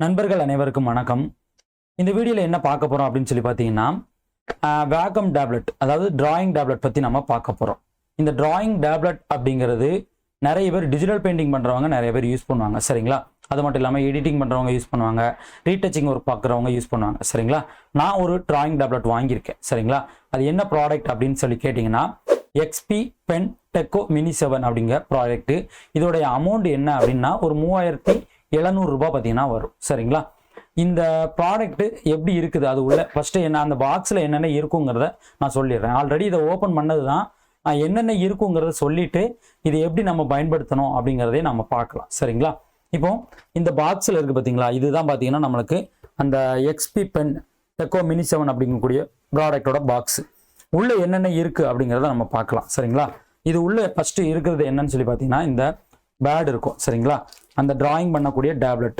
நண்பர்கள் அனைவருக்கும் வணக்கம். இந்த வீடியோவில் என்ன பார்க்க போகிறோம் அப்படின்னு சொல்லி பார்த்தீங்கன்னா, வேக்கம் டேப்லெட், அதாவது டிராயிங் டேப்லெட் பற்றி நம்ம பார்க்க போகிறோம். இந்த டிராயிங் டேப்லெட் அப்படிங்கிறது நிறைய பேர் டிஜிட்டல் பெயிண்டிங் பண்ணுறவங்க நிறைய பேர் யூஸ் பண்ணுவாங்க, சரிங்களா? அது மட்டும் இல்லாமல் எடிட்டிங் பண்ணுறவங்க யூஸ் பண்ணுவாங்க, ரீடச்சிங் ஒர்க் பார்க்குறவங்க யூஸ் பண்ணுவாங்க, சரிங்களா? நான் ஒரு டிராயிங் டேப்லெட் வாங்கியிருக்கேன், சரிங்களா? அது என்ன ப்ராடக்ட் அப்படின்னு சொல்லி கேட்டிங்கன்னா, எக்ஸ்பி பென் டெக்கோ மினி 7 அப்படிங்கிற ப்ராடக்ட்டு. இதோடைய அமௌண்ட் என்ன அப்படின்னா ஒரு 3700 ரூபாய் பார்த்தீங்கன்னா வரும், சரிங்களா? இந்த ப்ராடக்ட் எப்படி இருக்குது, அது உள்ள ஃபஸ்ட்டு என்ன, அந்த பாக்ஸில் என்னென்ன இருக்குங்கிறத நான் சொல்லிடுறேன். ஆல்ரெடி இதை ஓப்பன் பண்ணது தான், என்னென்ன இருக்குங்கிறத சொல்லிட்டு இது எப்படி நம்ம பயன்படுத்தணும் அப்படிங்கிறதே நம்ம பார்க்கலாம், சரிங்களா? இப்போ இந்த பாக்ஸில் இருக்குது பார்த்தீங்களா, இதுதான் பார்த்தீங்கன்னா நம்மளுக்கு அந்த எக்ஸ்பி பென் டெக்கோ மினி 7 அப்படிங்கக்கூடிய ப்ராடக்டோட பாக்ஸு. உள்ளே என்னென்ன இருக்குது அப்படிங்கிறத நம்ம பார்க்கலாம், சரிங்களா? இது உள்ளே ஃபஸ்ட்டு இருக்கிறது என்னன்னு சொல்லி பார்த்தீங்கன்னா, இந்த பேட் இருக்கும், சரிங்களா? அந்த டிராயிங் பண்ணக்கூடிய டேப்லெட்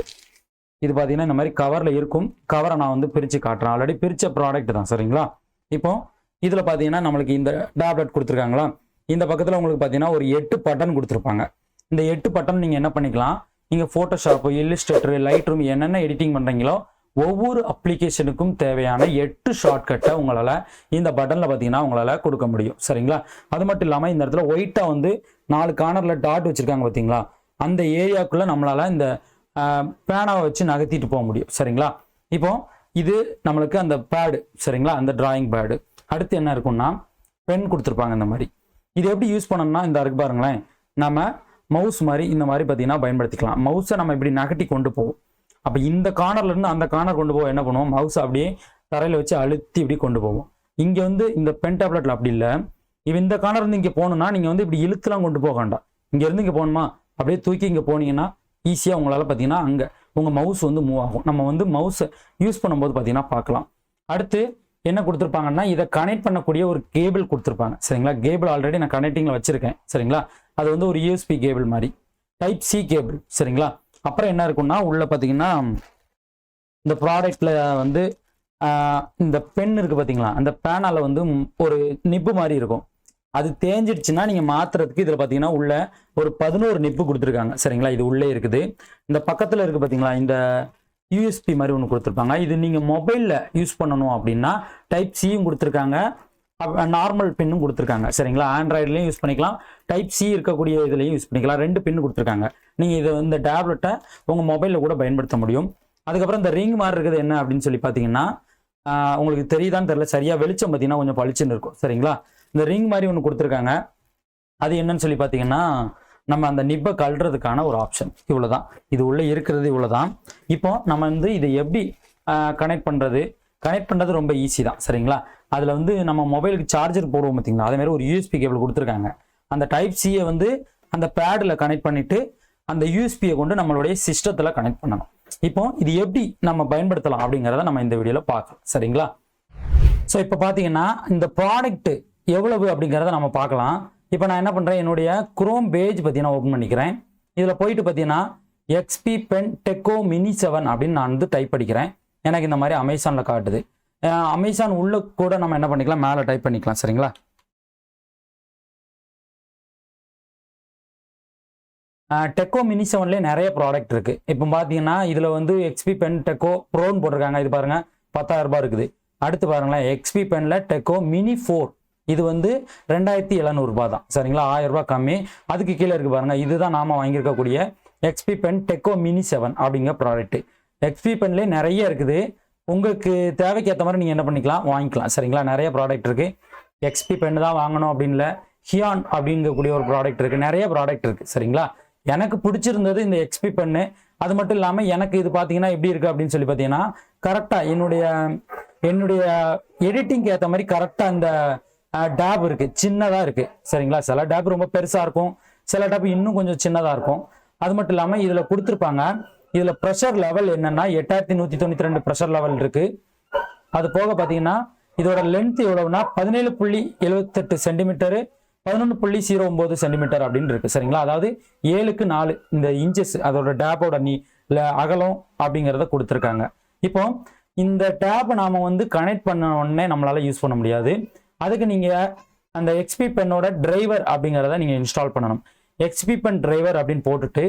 இது பார்த்தீங்கன்னா இந்த மாதிரி கவரில் இருக்கும். கவரை நான் வந்து பிரித்து காட்டுறேன், ஆல்ரெடி பிரித்த ப்ராடக்ட் தான், சரிங்களா? இப்போ இதில் பார்த்தீங்கன்னா நம்மளுக்கு இந்த டேப்லெட் கொடுத்துருக்காங்களா, இந்த பக்கத்தில் உங்களுக்கு பார்த்தீங்கன்னா ஒரு 8 பட்டன் கொடுத்துருப்பாங்க. இந்த 8 பட்டன் நீங்கள் என்ன பண்ணிக்கலாம், நீங்கள் ஃபோட்டோஷாப்பு, இல்லுஸ்ட்ரேட்டர், லைட் ரூம் என்னென்ன எடிட்டிங் பண்ணுறீங்களோ ஒவ்வொரு அப்ளிகேஷனுக்கும் தேவையான 8 ஷார்ட்கட்டை உங்களால் இந்த பட்டனில் பார்த்தீங்கன்னா உங்களால் கொடுக்க முடியும், சரிங்களா? அது மட்டும் இல்லாமல் இந்த இடத்துல ஒயிட்டாக வந்து 4 கார்னரில் டாட் வச்சுருக்காங்க பார்த்தீங்களா, அந்த ஏரியாவுக்குள்ளே நம்மளால் இந்த பேனாவை வச்சு நகர்த்திட்டு போக முடியும், சரிங்களா? இப்போ இது நம்மளுக்கு அந்த பேடு, சரிங்களா? அந்த டிராயிங் பேடு. அடுத்து என்ன இருக்குன்னா பென் கொடுத்துருப்பாங்க இந்த மாதிரி. இது எப்படி யூஸ் பண்ணணும்னா இந்த இருக்கு பாருங்களேன், நம்ம மவுஸ் மாதிரி இந்த மாதிரி பார்த்தீங்கன்னா பயன்படுத்திக்கலாம். மவுஸை நம்ம இப்படி நகட்டி கொண்டு போவோம். அப்போ இந்த கார்னர்லேருந்து அந்த கார்னர் கொண்டு போவோம், என்ன பண்ணுவோம், மவுஸை அப்படியே தரையில் வச்சு அழுத்தி இப்படி கொண்டு போவோம். இங்கே வந்து இந்த பென் டேப்லெட்டில் அப்படி இல்லை. இந்த கார்னர் இருந்து இங்கே போகணுன்னா நீங்கள் வந்து இப்படி இழுத்துலாம் கொண்டு போக வேண்டாம். இங்கேருந்து இங்கே போகணுமா, அப்படியே தூக்கி இங்கே போனீங்கன்னா ஈஸியாக உங்களால் பார்த்தீங்கன்னா அங்கே உங்கள் மவுஸ் வந்து மூவ் ஆகும். நம்ம வந்து மவுஸை யூஸ் பண்ணும்போது பார்த்தீங்கன்னா பார்க்கலாம். அடுத்து என்ன கொடுத்துருப்பாங்கன்னா, இதை கனெக்ட் பண்ணக்கூடிய ஒரு கேபிள் கொடுத்துருப்பாங்க, சரிங்களா? கேபிள் ஆல்ரெடி நான் கனெக்டிங்கில் வச்சுருக்கேன், சரிங்களா? அது வந்து ஒரு யூஎஸ்பி கேபிள் மாதிரி, டைப் சி கேபிள், சரிங்களா? அப்புறம் என்ன இருக்குன்னா உள்ள பார்த்தீங்கன்னா இந்த ப்ராடக்டில் வந்து இந்த பென் இருக்குது பார்த்தீங்களா, அந்த பேனால் வந்து ஒரு நிப்பு மாதிரி இருக்கும். அது தேஞ்சிடுச்சுன்னா நீங்கள் மாற்றுறதுக்கு இதில் பார்த்தீங்கன்னா உள்ள ஒரு 11 நிப்பு கொடுத்துருக்காங்க, சரிங்களா? இது உள்ளே இருக்குது. இந்த பக்கத்தில் இருக்குது பார்த்தீங்களா, இந்த யூஎஸ்பி மாதிரி ஒன்று கொடுத்துருப்பாங்க. இது நீங்கள் மொபைலில் யூஸ் பண்ணணும் அப்படின்னா டைப் சியும் கொடுத்துருக்காங்க, நார்மல் பின்னும் கொடுத்துருக்காங்க, சரிங்களா? ஆண்ட்ராய்ட்லேயும் யூஸ் பண்ணிக்கலாம், டைப் சி இருக்கக்கூடிய இதுலேயும் யூஸ் பண்ணிக்கலாம். 2 பின்னு கொடுத்துருக்காங்க. நீங்கள் இதை இந்த டேப்லெட்டை உங்கள் மொபைலில் கூட பயன்படுத்த முடியும். அதுக்கப்புறம் இந்த ரிங் மாதிரி இருக்குது என்ன அப்படின்னு சொல்லி பார்த்தீங்கன்னா, உங்களுக்கு தெரியுதான்னு தெரியல, சரியாக வெளிச்சம் பார்த்தீங்கன்னா கொஞ்சம் பளிச்சுன்னு இருக்கும், சரிங்களா? இந்த ரிங் மாதிரி ஒன்று கொடுத்துருக்காங்க. அது என்னன்னு சொல்லி பார்த்தீங்கன்னா நம்ம அந்த நிப்பை கழறதுக்கான ஒரு ஆப்ஷன். இவ்வளோதான், இது உள்ளே இருக்கிறது இவ்வளோதான். இப்போ நம்ம வந்து இதை எப்படி கனெக்ட் பண்ணுறது ரொம்ப ஈஸி தான், சரிங்களா? அதில் வந்து நம்ம மொபைலுக்கு சார்ஜர் போடுவோம் பார்த்தீங்களா, அதேமாதிரி ஒரு யூஎஸ்பி கேபிள் கொடுத்துருக்காங்க. அந்த டைப் சியை வந்து அந்த பேடில் கனெக்ட் பண்ணிவிட்டு அந்த யூஎஸ்பியை கொண்டு நம்மளுடைய சிஸ்டத்தில் கனெக்ட் பண்ணணும். இப்போ இது எப்படி நம்ம பயன்படுத்தலாம் அப்படிங்கிறத நம்ம இந்த வீடியோவில் பார்க்கலாம், சரிங்களா? ஸோ இப்போ பார்த்தீங்கன்னா இந்த ப்ராடக்ட்டு எவ்வளவு அப்படிங்கிறத நம்ம பார்க்கலாம். இப்போ நான் என்ன பண்ணுறேன், என்னுடைய குரோம் பேஜ் பார்த்தீங்கன்னா ஓப்பன் பண்ணிக்கிறேன். இதில் போயிட்டு பார்த்தீங்கன்னா எக்ஸ்பி பென் டெக்கோ மினி 7 அப்படின்னு நான் வந்து டைப் பண்ணிக்கிறேன். எனக்கு இந்த மாதிரி அமேசானில் காட்டுது. அமேசான் உள்ள கூட நம்ம என்ன பண்ணிக்கலாம், மேலே டைப் பண்ணிக்கலாம், சரிங்களா? டெக்கோ மினி 7லேயே நிறைய ப்ராடக்ட் இருக்குது. இப்போ பார்த்தீங்கன்னா இதில் வந்து எக்ஸ்பி பென் டெக்கோ ப்ரோன்னு போட்டிருக்காங்க. இது பாருங்கள் 10,000 ரூபாய் இருக்குது. அடுத்து பாருங்களேன், எக்ஸ்பி பெனில் டெக்கோ மினி 4 இது வந்து 2700 ரூபாய் தான், சரிங்களா? 1000 ரூபாய் கம்மி. அதுக்கு கீழே இருக்குது பாருங்கள், இதுதான் நாம் வாங்கியிருக்கக்கூடிய எக்ஸ்பி பென் டெக்கோ மினி 7 அப்படிங்கிற ப்ராடக்ட்டு. எக்ஸ்பி பென்லேயே நிறைய இருக்குது. உங்களுக்கு தேவைக்கு ஏற்ற மாதிரி நீங்கள் என்ன பண்ணிக்கலாம், வாங்கிக்கலாம், சரிங்களா? நிறைய ப்ராடக்ட் இருக்குது. எக்ஸ்பி பென் தான் வாங்கணும் அப்படின்னு இல்லை, ஹியான் அப்படிங்கக்கூடிய ஒரு ப்ராடக்ட் இருக்குது, நிறைய ப்ராடக்ட் இருக்குது, சரிங்களா? எனக்கு பிடிச்சிருந்தது இந்த எக்ஸ்பி பென்னு. அது மட்டும் இல்லாமல் எனக்கு இது பார்த்தீங்கன்னா எப்படி இருக்குது அப்படின்னு சொல்லி பார்த்தீங்கன்னா, கரெக்டாக என்னுடைய எடிட்டிங்க்கு ஏற்ற மாதிரி கரெக்டாக இந்த டேப் இருக்குது, சின்னதாக இருக்குது, சரிங்களா? சில டேப் ரொம்ப பெருசாக இருக்கும், சில டேப் இன்னும் கொஞ்சம் சின்னதாக இருக்கும். அது மட்டும் இல்லாமல் இதில் கொடுத்துருப்பாங்க, இதில் ப்ரெஷர் லெவல் என்னென்னா 8192 ப்ரெஷர் லெவல் இருக்குது. அது போக பார்த்தீங்கன்னா இதோட லென்த் எவ்வளவுனா 17.78 சென்டிமீட்டரு, 11.09 சென்டிமீட்டர் அப்படின்னு இருக்குது, சரிங்களா? அதாவது 7க்கு 4 இந்த இன்ச்சஸ் அதோட டேப்போட அகலம் அப்படிங்கிறத கொடுத்துருக்காங்க. இப்போ இந்த டேப்பை நாம் வந்து கனெக்ட் பண்ண உடனே நம்மளால் யூஸ் பண்ண முடியாது. அதுக்கு நீங்கள் அந்த எக்ஸ்பி பென்னோட டிரைவர் அப்படிங்கிறத நீங்கள் இன்ஸ்டால் பண்ணணும். எக்ஸ்பி பென் டிரைவர் அப்படின்னு போட்டுட்டு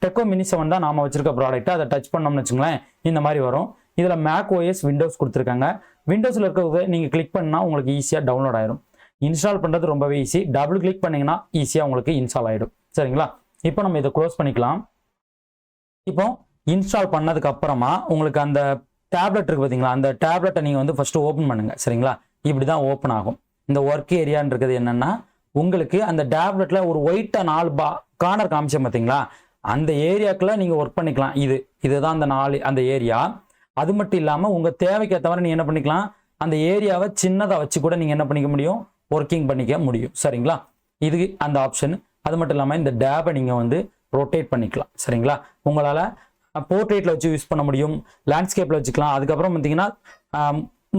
டெக்கோ மினி 7 தான் நாம வச்சிருக்க ப்ராடக்ட். அதை டச் பண்ணோம்னு வச்சுங்களேன் இந்த மாதிரி வரும். இதில் மேக் ஓஎஸ் விண்டோஸ் கொடுத்துருக்காங்க. விண்டோஸில் இருக்கிறத நீங்கள் கிளிக் பண்ணால் உங்களுக்கு ஈஸியாக டவுன்லோட் ஆயிடும். இன்ஸ்டால் பண்ணுறது ரொம்பவே ஈஸி. டபுள் கிளிக் பண்ணிங்கன்னா ஈஸியாக உங்களுக்கு இன்ஸ்டால் ஆகிடும். சரிங்களா? இப்போ நம்ம இதை க்ளோஸ் பண்ணிக்கலாம். இப்போ இன்ஸ்டால் பண்ணதுக்கு அப்புறமா உங்களுக்கு அந்த டேப்லெட் இருக்குது பார்த்தீங்களா, அந்த டேப்லெட்டை நீங்கள் வந்து ஃபஸ்ட்டு ஓப்பன் பண்ணுங்கள். சரிங்களா? இப்படி தான் ஓப்பன் ஆகும். இந்த ஒர்க் ஏரியான்னு இருக்குது என்னென்னா, உங்களுக்கு அந்த டேப்லெட்டில் ஒரு ஒயிட்டாக 4 கார்னர் காமிச்சேன் பார்த்தீங்களா, அந்த ஏரியாக்குள்ள நீங்கள் ஒர்க் பண்ணிக்கலாம். இதுதான் அந்த 4 அந்த ஏரியா. அது மட்டும் இல்லாமல் உங்கள் தேவைக்கு ஏற்ற மாதிரி நீங்கள் என்ன பண்ணிக்கலாம், அந்த ஏரியாவை சின்னதாக வச்சு கூட நீங்கள் என்ன பண்ணிக்க முடியும், ஒர்க்கிங் பண்ணிக்க முடியும். சரிங்களா? இது அந்த ஆப்ஷன். அது மட்டும் இல்லாமல் இந்த டேபை நீங்கள் வந்து ரொட்டேட் பண்ணிக்கலாம். சரிங்களா? உங்களால் போர்ட்ரேட்டில் வச்சு யூஸ் பண்ண முடியும், லேண்ட்ஸ்கேப்பில் வச்சுக்கலாம். அதுக்கப்புறம் பார்த்தீங்கன்னா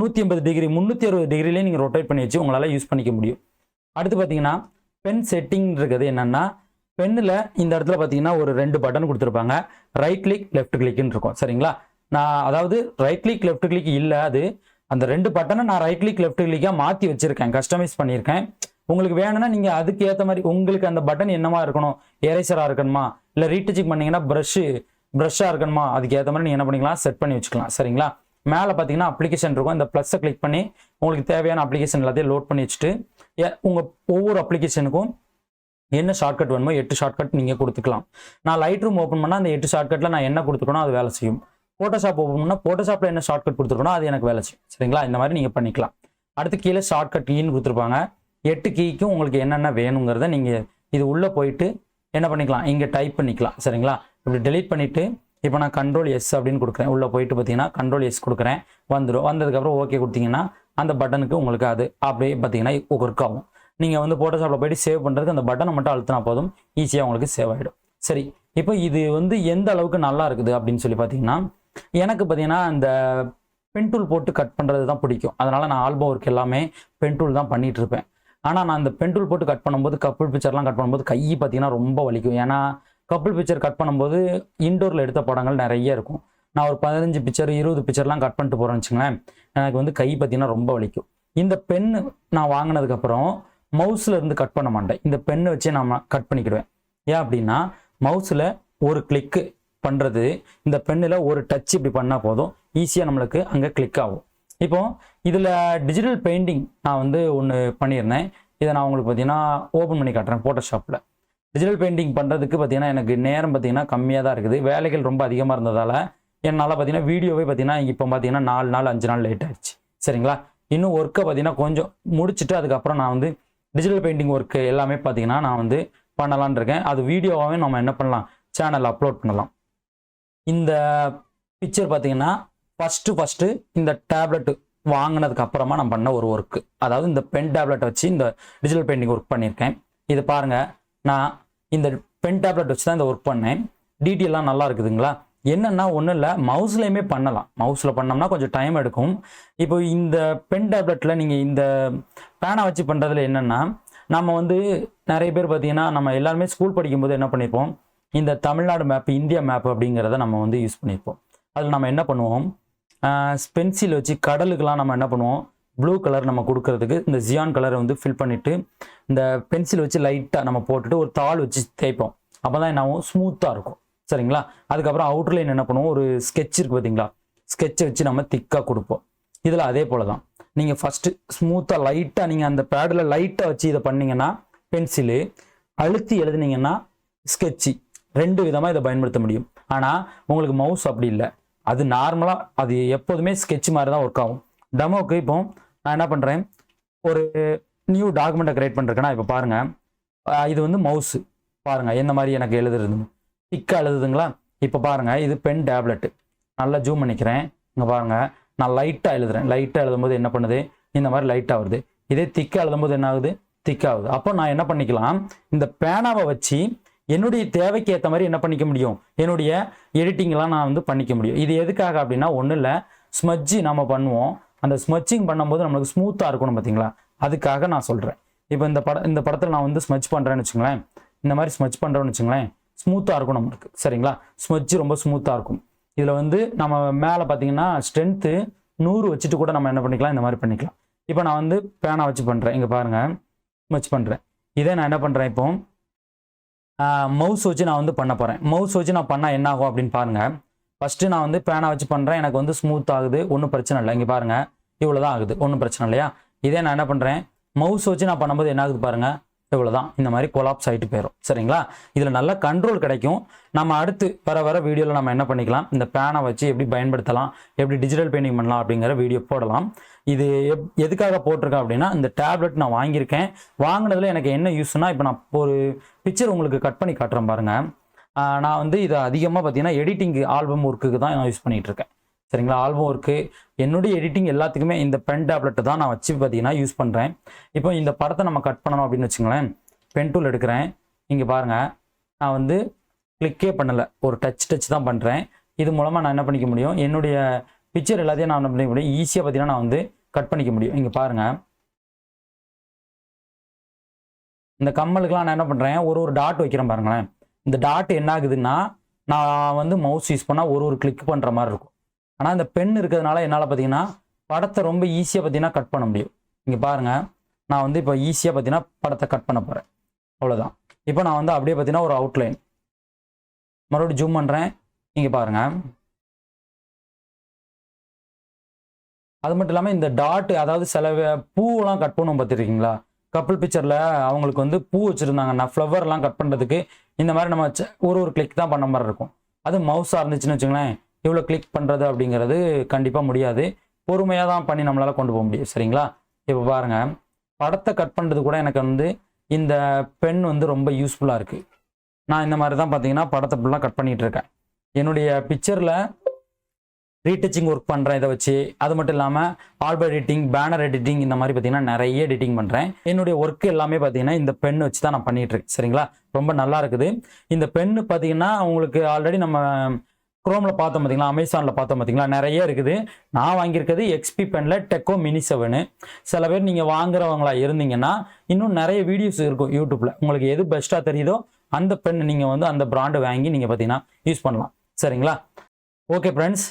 180 டிகிரி 360 டிகிரிலேயே நீங்கள் ரொட்டேட் பண்ணி வச்சு உங்களால் யூஸ் பண்ணிக்க முடியும். அடுத்து பார்த்தீங்கன்னா பென் செட்டிங் இருக்குது என்னென்னா, பென்னில் இந்த இடத்துல பார்த்தீங்கன்னா ஒரு 2 பட்டன் கொடுத்துருப்பாங்க. ரைட் கிளிக் லெஃப்ட் கிளிக்னு இருக்கும். சரிங்களா? நான் அதாவது ரைட் கிளிக் லெஃப்ட் கிளிக் இல்லை, அது அந்த 2 பட்டனை நான் ரைட் கிளிக் லெஃப்ட் கிளிக்காக மாற்றி வச்சுருக்கேன், கஸ்டமைஸ் பண்ணியிருக்கேன். உங்களுக்கு வேணும்னா நீங்கள் அதுக்கு ஏற்ற மாதிரி உங்களுக்கு அந்த பட்டன் என்னவா இருக்கணும், எரேசராக இருக்கணுமா, இல்லை ரீடச்சிங் பண்ணிங்கன்னா ப்ரஷ்ஷாக இருக்கணுமா, அதுக்கு ஏற்ற மாதிரி நீங்கள் என்ன பண்ணிக்கலாம், செட் பண்ணி வச்சுக்கலாம். சரிங்களா? மேலே பார்த்தீங்கன்னா அப்ளிகேஷன் இருக்கும். இந்த ப்ளஸ்ஸை கிளிக் பண்ணி உங்களுக்கு தேவையான அப்ளிகேஷன் எல்லாத்தையும் லோட் பண்ணி வச்சுட்டு உங்கள் ஒவ்வொரு அப்ளிகேஷனுக்கும் என்ன ஷார்ட்கட் வேணுமோ 8 ஷார்ட்கட் நீங்கள் கொடுத்துக்கலாம். நான் லைட் ரூம் ஓப்பன் பண்ணால் அந்த 8 ஷார்ட்கட்டில் நான் என்ன கொடுத்துக்கணும் அது வேலை செய்யும். ஃபோட்டோஷாப் ஓப்பன் பண்ணால் ஃபோட்டோஷாப்பில் என்ன ஷார்ட்கட் கொடுத்துருக்கணும் அது எனக்கு வேலை செய்யும். சரிங்களா? இந்த மாதிரி நீங்கள் பண்ணிக்கலாம். அடுத்து கீழே ஷார்ட்கட் கீன்னு கொடுத்துருப்பாங்க. 8 கீக்கும் உங்களுக்கு என்னென்ன வேணுங்கிறத நீங்கள் இது உள்ளே போயிட்டு என்ன பண்ணிக்கலாம், இங்கே டைப் பண்ணிக்கலாம். சரிங்களா? இப்படி டெலீட் பண்ணிவிட்டு இப்போ நான் கண்ட்ரோல் எஸ் அப்படின்னு கொடுக்குறேன். உள்ளே போயிட்டு பார்த்தீங்கன்னா கண்ட்ரோல் எஸ் கொடுக்குறேன், வந்துடும். வந்ததுக்கப்புறம் ஓகே கொடுத்தீங்கன்னா அந்த பட்டனுக்கு உங்களுக்கு அது அப்படியே பார்த்தீங்கன்னா ஒர்க் ஆகும். நீங்கள் வந்து ஃபோட்டோஷாப்பில் போய்ட்டு சேவ் பண்ணுறதுக்கு அந்த பட்டனை மட்டும் அழுத்தினா போதும், ஈஸியாக உங்களுக்கு சேவ் ஆகிடும். சரி, இப்போ இது வந்து எந்த அளவுக்கு நல்லா இருக்குது அப்படின்னு சொல்லி பார்த்தீங்கன்னா, எனக்கு பார்த்தீங்கன்னா இந்த பென் டூல் போட்டு கட் பண்ணுறது தான் பிடிக்கும். அதனால் நான் ஆல்பம் ஒர்க் எல்லாமே பென் டூல் தான் பண்ணிகிட்டு இருப்பேன். ஆனால் நான் அந்த பென் டூல் போட்டு கட் பண்ணும்போது கப்புள் பிக்சர்லாம் கட் பண்ணும்போது கை பார்த்தீங்கன்னா ரொம்ப வலிக்கும். ஏன்னா கப்புள் பிக்சர் கட் பண்ணும்போது இன்டோரில் எடுத்த படங்கள் நிறைய இருக்கும். நான் ஒரு 15 பிக்சர் 20 பிக்சர்லாம் கட் பண்ணிட்டு போகிறேன்னு வச்சுங்களேன், எனக்கு வந்து கை பார்த்தீங்கன்னா ரொம்ப வலிக்கும். இந்த பென்னு நான் வாங்கினதுக்கப்புறம் மவுஸில் இருந்து கட் பண்ண மாட்டேன், இந்த பெண்ணை வச்சு நான் கட் பண்ணிக்கிடுவேன். ஏன் அப்படின்னா மவுஸில் ஒரு கிளிக்கு பண்ணுறது, இந்த பெண்ணில் ஒரு டச் இப்படி பண்ணால் போதும், ஈஸியாக நம்மளுக்கு அங்கே கிளிக் ஆகும். இப்போ இதில் டிஜிட்டல் பெயிண்டிங் நான் வந்து ஒன்று பண்ணியிருந்தேன். இதை நான் உங்களுக்கு பார்த்தீங்கன்னா ஓப்பன் பண்ணி காட்டுறேன். ஃபோட்டோஷாப்பில் டிஜிட்டல் பெயிண்டிங் பண்ணுறதுக்கு பார்த்தீங்கன்னா எனக்கு நேரம் பார்த்தீங்கன்னா கம்மியாக தான் இருக்குது. வேலைகள் ரொம்ப அதிகமாக இருந்ததால் என்னால் பார்த்தீங்கன்னா வீடியோவே பார்த்தீங்கன்னா இப்போ பார்த்தீங்கன்னா 4 நாள் 5 நாள் லேட் ஆகிடுச்சு. சரிங்களா? இன்னும் ஒர்க்கை பார்த்தீங்கன்னா கொஞ்சம் முடிச்சுட்டு அதுக்கப்புறம் நான் வந்து டிஜிட்டல் பெயிண்டிங் ஒர்க்கு எல்லாமே பார்த்தீங்கன்னா நான் வந்து பண்ணலான் இருக்கேன். அது வீடியோவாகவே நம்ம என்ன பண்ணலாம், சேனலில் அப்லோட் பண்ணலாம். இந்த பிக்சர் பார்த்தீங்கன்னா ஃபஸ்ட்டு இந்த டேப்லெட் வாங்கினதுக்கு அப்புறமா நான் பண்ண ஒரு ஒர்க்கு. அதாவது இந்த பென் டேப்லெட் வச்சு இந்த டிஜிட்டல் பெயிண்டிங் ஒர்க் பண்ணியிருக்கேன். இது பாருங்கள், நான் இந்த பென் டேப்லெட் வச்சு தான் இந்த ஒர்க் பண்ணேன். டீட்டெயிலாம் நல்லா இருக்குதுங்களா? என்னென்னா ஒன்றும் இல்லை, மவுஸ்லேயுமே பண்ணலாம். மவுஸில் பண்ணோம்னா கொஞ்சம் டைம் எடுக்கும். இப்போ இந்த பென் டேப்லெட்டில் நீங்கள் இந்த பேனா வச்சு பண்ணுறதுல என்னென்னா, நம்ம வந்து நிறைய பேர் பார்த்தீங்கன்னா நம்ம எல்லாருமே ஸ்கூல் படிக்கும்போது என்ன பண்ணியிருப்போம், இந்த தமிழ்நாடு மேப் இந்தியா மேப் அப்படிங்கிறத நம்ம வந்து யூஸ் பண்ணியிருப்போம். அதில் நம்ம என்ன பண்ணுவோம், பென்சில் வச்சு கடலுக்கெலாம் நம்ம என்ன பண்ணுவோம், ப்ளூ கலர் நம்ம கொடுக்கறதுக்கு இந்த ஜியான் கலரை வந்து ஃபில் பண்ணிவிட்டு இந்த பென்சில் வச்சு லைட்டாக நம்ம போட்டுட்டு ஒரு தாள் வச்சு தேய்ப்போம். அப்போ தான் என்ன ஆகும், ஸ்மூத்தாக இருக்கும். சரிங்களா? அதுக்கப்புறம் அவுட்லைன் என்ன பண்ணுவோம், ஒரு ஸ்கெட்ச் இருக்குது பார்த்தீங்களா, ஸ்கெட்சை வச்சு நம்ம திக்காக கொடுப்போம். இதில் அதே போல் தான் நீங்கள் ஃபஸ்ட்டு ஸ்மூத்தாக லைட்டாக நீங்கள் அந்த பேடில் லைட்டாக வச்சு இதை பண்ணிங்கன்னா பென்சிலு, அழுத்தி எழுதுனீங்கன்னா ஸ்கெட்சு, 2 விதமாக இதை பயன்படுத்த முடியும். ஆனால் உங்களுக்கு மவுஸ் அப்படி இல்லை, அது நார்மலாக அது எப்போதுமே ஸ்கெட்ச் மாதிரி தான் ஒர்க் ஆகும். டெமோக்கு இப்போ நான் என்ன பண்ணுறேன், ஒரு நியூ டாக்குமெண்ட்டை க்ரியேட் பண்ணுறேன்னா இப்போ பாருங்கள், இது வந்து மவுஸு பாருங்கள் எந்த மாதிரி எனக்கு எழுதுறது, திக்காக எழுதுதுங்களா? இப்போ பாருங்கள், இது பென் டேப்லெட்டு, நல்லா ஜூம் பண்ணிக்கிறேன். இங்கே பாருங்கள், நான் லைட்டாக எழுதுறேன். லைட்டாக எழுதும்போது என்ன பண்ணுது, இந்த மாதிரி லைட்டாக வருது. இதே திக்காக எழுதும்போது என்ன ஆகுது, திக்காகுது. அப்போ நான் என்ன பண்ணிக்கலாம், இந்த பேனாவை வச்சு என்னுடைய தேவைக்கு ஏற்ற மாதிரி என்ன பண்ணிக்க முடியும், என்னுடைய எடிட்டிங்லாம் நான் வந்து பண்ணிக்க முடியும். இது எதுக்காக அப்படின்னா ஒன்றும் இல்லை, ஸ்மட்ஜி நம்ம பண்ணுவோம். அந்த ஸ்மட்சிங் பண்ணும்போது நம்மளுக்கு ஸ்மூத்தாக இருக்கணும் பார்த்தீங்களா, அதுக்காக நான் சொல்கிறேன். இப்போ இந்த படத்தில் நான் வந்து ஸ்மட்ச் பண்ணுறேன்னு வச்சுங்களேன், இந்த மாதிரி ஸ்மட்ச் பண்ணுறேன்னு வச்சுங்களேன், ஸ்மூத்தாக இருக்கும் நம்மளுக்கு. சரிங்களா? ஸ்மட்ச் ரொம்ப ஸ்மூத்தாக இருக்கும். இதில் வந்து நம்ம மேலே பார்த்தீங்கன்னா ஸ்ட்ரென்த்து 100 வச்சுட்டு கூட நம்ம என்ன பண்ணிக்கலாம், இந்த மாதிரி பண்ணிக்கலாம். இப்போ நான் வந்து பேனா வச்சு பண்ணுறேன். இங்கே பாருங்கள், ஸ்மட்ச் பண்ணுறேன். இதே நான் என்ன பண்ணுறேன், இப்போ மவுஸ் வச்சு நான் வந்து பண்ண போகிறேன். மவுஸ் வச்சு நான் பண்ணால் என்ன ஆகும் அப்படின்னு பாருங்கள். ஃபஸ்ட்டு நான் வந்து பேனா வச்சு பண்ணுறேன், எனக்கு வந்து ஸ்மூத் ஆகுது, ஒன்றும் பிரச்சனை இல்லை. இங்கே பாருங்கள், இவ்வளோ தான் ஆகுது, ஒன்றும் பிரச்சனை இல்லையா? இதே நான் என்ன பண்ணுறேன், மவுஸ் வச்சு நான் பண்ணும்போது என்ன ஆகுது பாருங்கள், இவ்வளோ தான். இந்த மாதிரி கொலாப்ஸ் ஆகிட்டு போயிடும். சரிங்களா? இதில் நல்ல கண்ட்ரோல் கிடைக்கும். நம்ம அடுத்து வர வீடியோவில் நம்ம என்ன பண்ணிக்கலாம், இந்த பேனை வச்சு எப்படி பயன்படுத்தலாம், எப்படி டிஜிட்டல் பெயிண்டிங் பண்ணலாம் அப்படிங்கிற வீடியோ போடலாம். இது எதுக்காக போட்டிருக்கேன் அப்படின்னா, இந்த டேப்லெட் நான் வாங்கியிருக்கேன். வாங்கினதில் எனக்கு என்ன யூஸ்னால், இப்போ நான் ஒரு பிக்சர் உங்களுக்கு கட் பண்ணி காட்டுறேன் பாருங்கள். நான் வந்து இதை அதிகமாக பார்த்தீங்கன்னா எடிட்டிங்கு, ஆல்பம் ஒர்க்குக்கு தான் நான் யூஸ் பண்ணிகிட்டு இருக்கேன். சரிங்களா? ஆல்பம் ஒர்க்கு, என்னுடைய எடிட்டிங் எல்லாத்துக்குமே இந்த பென் டேப்லெட்டை தான் நான் வச்சு பார்த்தீங்கன்னா யூஸ் பண்ணுறேன். இப்போ இந்த படத்தை நம்ம கட் பண்ணணும் அப்படின்னு வச்சுங்களேன், பென் டூல் எடுக்கிறேன். இங்கே பாருங்கள், நான் வந்து கிளிக்கே பண்ணலை, ஒரு டச் தான் பண்ணுறேன். இது மூலமாக நான் என்ன பண்ணிக்க முடியும், என்னுடைய பிக்சர் எல்லாத்தையும் நான் என்ன பண்ணிக்க முடியும், ஈஸியாக பார்த்தீங்கன்னா நான் வந்து கட் பண்ணிக்க முடியும். இங்கே பாருங்கள், இந்த கம்மலுக்கெலாம் நான் என்ன பண்ணுறேன், ஒரு டாட் வைக்கிறேன் பாருங்களேன். இந்த டாட் என்ன ஆகுதுன்னா, நான் வந்து மவுஸ் யூஸ் பண்ணால் ஒரு கிளிக் பண்ணுற மாதிரி இருக்கும். ஆனால் இந்த பென் இருக்கிறதுனால என்னால் பார்த்தீங்கன்னா படத்தை ரொம்ப ஈஸியாக பார்த்தீங்கன்னா கட் பண்ண முடியும். இங்கே பாருங்கள், நான் வந்து இப்போ ஈஸியாக பார்த்தீங்கன்னா படத்தை கட் பண்ண போகிறேன். அவ்வளோதான். இப்போ நான் வந்து அப்படியே பார்த்தீங்கன்னா ஒரு அவுட்லைன் மறுபடியும் ஜூம் பண்ணுறேன். இங்கே பாருங்கள், அது மட்டும் இல்லாமல் இந்த டாட், அதாவது சில பூவெலாம் கட் பண்ணுவோம் பார்த்துருக்கீங்களா? கப்பல் பிக்சரில் அவங்களுக்கு வந்து பூ வச்சுருந்தாங்கன்னா ஃப்ளவர்லாம் கட் பண்ணுறதுக்கு இந்த மாதிரி நம்ம ஒரு கிளிக் தான் பண்ண மாதிரி இருக்கும். அது மவுஸாக இருந்துச்சுன்னு வச்சுங்களேன், இவ்வளோ கிளிக் பண்ணுறது அப்படிங்கிறது கண்டிப்பாக முடியாது. பொறுமையாக தான் பண்ணி நம்மளால் கொண்டு போக முடியும். சரிங்களா? இப்போ பாருங்கள், படத்தை கட் பண்ணுறது கூட எனக்கு வந்து இந்த பென் வந்து ரொம்ப யூஸ்ஃபுல்லாக இருக்குது. நான் இந்த மாதிரி தான் பார்த்தீங்கன்னா படத்தை ஃபுல்லாக கட் பண்ணிகிட்டு இருக்கேன். என்னுடைய பிக்சரில் ரீடச்சிங் ஒர்க் பண்ணுறேன் இதை வச்சு. அது மட்டும் இல்லாமல் ஆல்பம் எடிட்டிங், பேனர் எடிட்டிங், இந்த மாதிரி பார்த்தீங்கன்னா நிறைய எடிட்டிங் பண்ணுறேன். என்னுடைய ஒர்க்கு எல்லாமே பார்த்தீங்கன்னா இந்த பென் வச்சு தான் நான் பண்ணிகிட்டு இருக்கேன். சரிங்களா? ரொம்ப நல்லா இருக்குது. இந்த பென்னு பார்த்தீங்கன்னா உங்களுக்கு ஆல்ரெடி நம்ம குரோமில் பார்த்தோம் பார்த்தீங்களா, அமேசானில் பார்த்தோம் பார்த்தீங்களா, நிறைய இருக்குது. நான் வாங்கியிருக்கிறது எக்ஸ்பி பெனில் டெக்கோ மினி 7. சில பேர் நீங்கள் வாங்குறவங்களா இருந்தீங்கன்னா இன்னும் நிறைய வீடியோஸ் இருக்கும் யூடியூப்பில். உங்களுக்கு எது பெஸ்ட்டாக தெரியுதோ அந்த பென் நீங்கள் வந்து அந்த பிராண்டு வாங்கி நீங்கள் பார்த்தீங்கன்னா யூஸ் பண்ணலாம். சரிங்களா? Okay friends,